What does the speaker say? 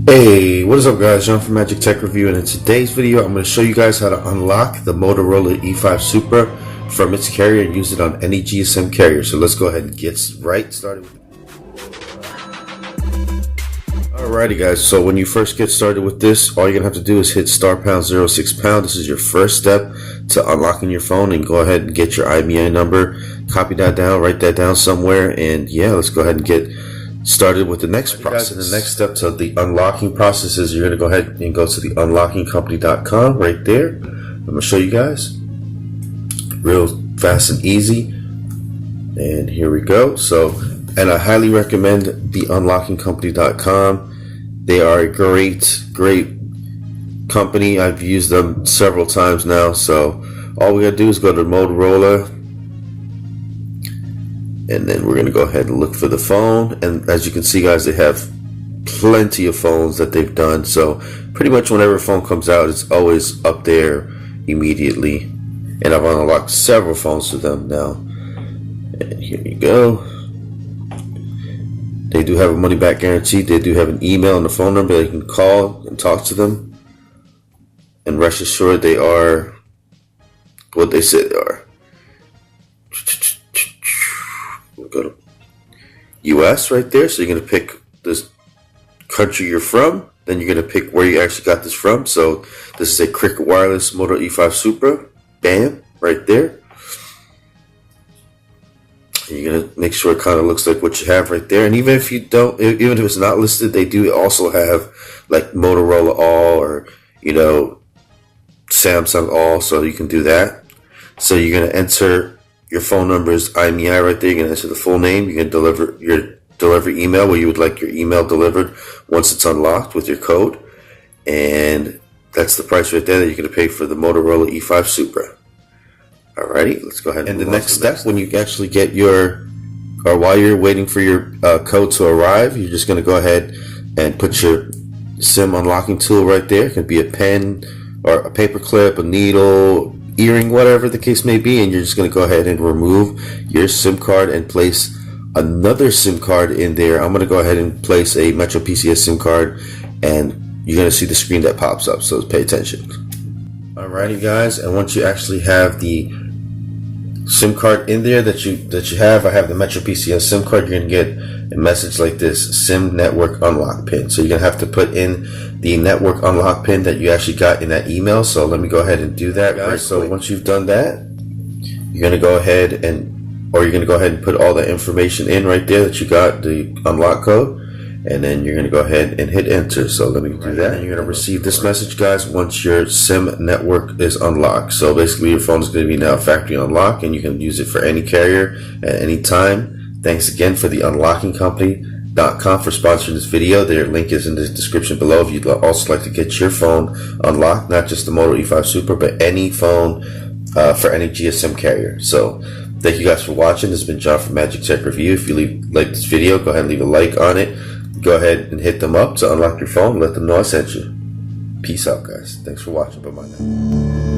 Hey, what is up guys, John from Magic Tech Review, and in today's video I'm going to show you guys how to unlock the Motorola E5 Supra from its carrier and use it on any GSM carrier. So let's go ahead and get right started with it. Alrighty guys, so when you first get started with this, all you're going to have to do is hit *#06#. This is your first step to unlocking your phone, and go ahead and get your IMEI number, copy that down, write that down somewhere, and yeah, let's go ahead and get started with the next process. The next step to the unlocking process is you're going to go ahead and go to the unlockingcompany.com right there. I'm going to show you guys real fast and easy, and here we go. So, and I highly recommend the unlockingcompany.com. They are a great company. I've used them several times now. So all we gotta do is go to Motorola, and then we're going to go ahead and look for the phone. And as you can see guys, they have plenty of phones that they've done, so pretty much whenever a phone comes out, it's always up there immediately, and I've unlocked several phones to them now. And here you go. They do have a money back guarantee. They do have an email and a phone number that you can call and talk to them, and rest assured they are what they say they are. Go to US right there, so you're going to pick this country you're from, then you're going to pick where you actually got this from. So this is a Cricket Wireless Moto E5 Supra, bam, right there. You're going to make sure it kind of looks like what you have right there, and even if you don't, even if it's not listed, they do also have like Motorola All, or Samsung All, so you can do that. So you're going to enter your phone number's IMEI right there. You're going to enter the full name. You're going to deliver your delivery email, where you would like your email delivered once it's unlocked with your code. And that's the price right there that you're going to pay for the Motorola E5 Supra. Alrighty, let's go ahead. And the next step, when you actually get your, or while you're waiting for your code to arrive, you're just going to go ahead and put your SIM unlocking tool right there. It can be a pen or a paper clip, a needle, earring, whatever the case may be, and you're just going to go ahead and remove your SIM card and place another SIM card in there. I'm going to go ahead and place a Metro PCS SIM card, and you're going to see the screen that pops up, so pay attention. Alrighty guys, and once you actually have the SIM card in there that you have, I have the Metro PCS SIM card, you're going to get a message like this: SIM network unlock pin. So you're going to have to put in the network unlock pin that you actually got in that email. So let me go ahead and do that, guys. So once you've done that, you're going to go ahead and put all the information in right there that you got, the unlock code, and then you're going to go ahead and hit enter. So let me do that, and you're going to receive this message, guys, once your SIM network is unlocked. So basically your phone is going to be now factory unlocked, and you can use it for any carrier at any time. Thanks again for the unlockingcompany.com for sponsoring this video. Their link is in the description below if you'd also like to get your phone unlocked, not just the Moto E5 Supra, but any phone for any GSM carrier. So thank you guys for watching. This has been John from Magic Tech Review. If you like this video, go ahead and leave a like on it. Go ahead and hit them up to unlock your phone. Let them know I sent you. Peace out, guys. Thanks for watching. Bye-bye now.